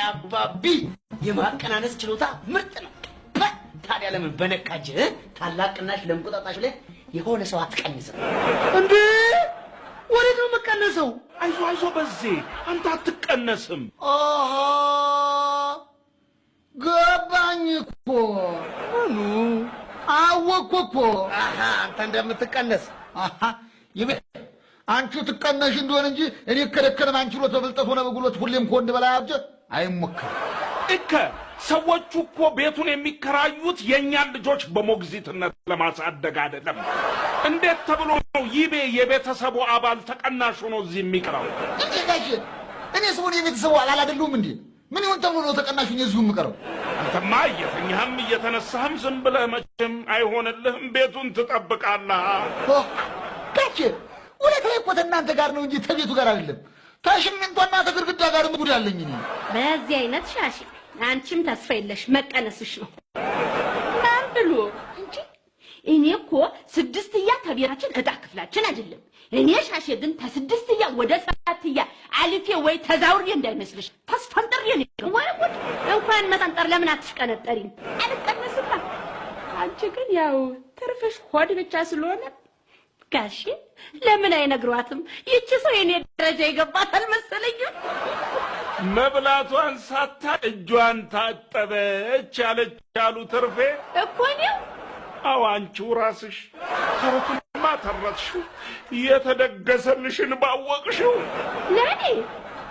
አባቢ የማቀናነስ ችሎታ ምርጥ ነው። ታዲያ ለምን በነካጅ ታላቅናሽ ለምቆጣጣሽ ላይ የሆነ ሰው አትቀንስም እንዴ? ወዴት ነው መቀነሰው? አይዞ በዚህ አንተ አትቀነስም። አሃ ገባኝ እኮ ምኑ አወቅኩ እኮ። አሃ አንተ እንደምትቀነስ አሃ ይበ አንቺ ትቀነሽ እንደሆነ እንጂ እኔ ከደከለም አንቺ ሎት በብልጠት ሆነ በጉልበት ሁሌም ከወንድ በላይ አብጀ አይሞከር እከ ሰዎቹ እኮ ቤቱን የሚከራዩት የኛን ልጆች በሞግዚትነት ለማሳደግ አይደለም። እንዴት ተብሎ ነው ይቤ የቤተሰቡ አባል ተቀናሽ ሆኖ እዚህ የሚቀራው? እንዴ እኔ ሰውን የቤተሰቡ አባል አይደሉም እንዴ? ምን ይሁን ተብሎ ነው ተቀናሽኝ እዚሁ የምቀረው? አንተማ እየተኛህም እየተነሳህም ዝም ብለህ መቼም አይሆንልህም። ቤቱን ትጠብቃለህ። ከቼ ወለታ እኮ እናንተ ጋር ነው እንጂ ተቤቱ ጋር አይደለም። ታሽምንቷና ተግርግዳ ጋር ምጉድ አለኝ እኔ። በዚህ አይነት ሻሽ አንቺም ተስፋ የለሽ መቀነስሽ ነው። ማን ብሎ እንጂ እኔ እኮ ስድስትያ ተቤታችን እጣ ክፍላችን አይደለም። እኔ ሻሼ ግን ተስድስትያ ወደ ሰባትያ አልፌ ወይ ተዛውሬ እንዳይመስልሽ ተስፈንጥሬ ነው። ወይ ጉድ! እንኳን መጠንጠር ለምን አትሽቀነጠሪም? አልቀነስም። አንቺ ግን ያው ትርፍሽ ሆድ ብቻ ስለሆነ ጋሼ ለምን አይነግሯትም? ይቺ ሰው የኔ ደረጃ ይገባታል መሰለኝ። መብላቷን ሳታ እጇን ታጠበች አለች አሉ ትርፌ እኮ ነው። አዎ አንቺው ራስሽ ተረቱማ ተረትሽው የተደገሰልሽን ባወቅሽው። ለኔ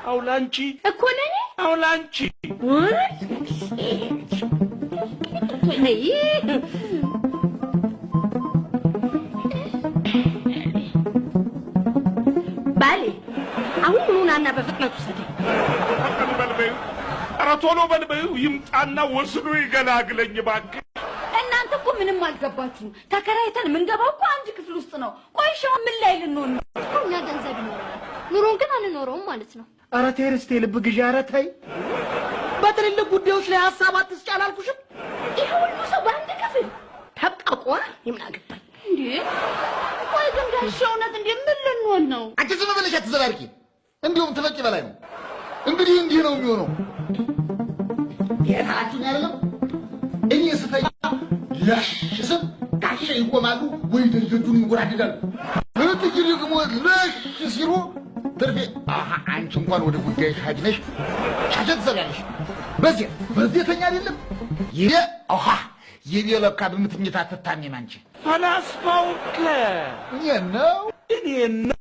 አው ላንቺ እኮ ለኔ አው ላንቺ ባሌ አሁን ኑናና በፍጥነት ወሰደኝ። በልበዩ ኧረ ቶሎ በልበዩ ይምጣና ወስዶ ይገላግለኝ እባክህ። እናንተ እኮ ምንም አልገባችሁም። ተከራይተን የምንገባው እኮ አንድ ክፍል ውስጥ ነው። ቆይ ሻው ምን ላይ ልንሆን ነው? እኛ ገንዘብ ይኖረናል፣ ኑሮን ግን አንኖረውም ማለት ነው። ኧረ ተይ ርስቴ ልብ ግዢ። ኧረ ተይ በትልልቅ ጉዳዮች ላይ ሐሳብ አትስጪ አላልኩሽም? ይሄ ሁሉ ሰው በአንድ ክፍል ተጣቆ ይምን አገባኝ እንዴ? ቆይ ግን ጋሽ እውነት እንዴ ምን ልንሆን ነው? አንቺ ዝም ብለሽ አትዘባርቂ። እንዲሁም ትበቂ በላይ ነው። እንግዲህ እንዲህ ነው የሚሆነው። የታችሁኝ አይደለም እኔ ስተኛ ለሽስም ጋሼ ይቆማሉ ወይ ደረጃውን ይንጎራደዳሉ። እትጂ ደግሞ ለሽ ሲሉ ትርፌ አንቺ እንኳን ወደ ጉዳይ ሀጅነሽ ሻጀት ዘጋለሽ። በዚህ ተኛ አይደለም ይሄ የቢለካ በምትኝታ ተታመም አንቺ ፈላስፋው እኔ ነው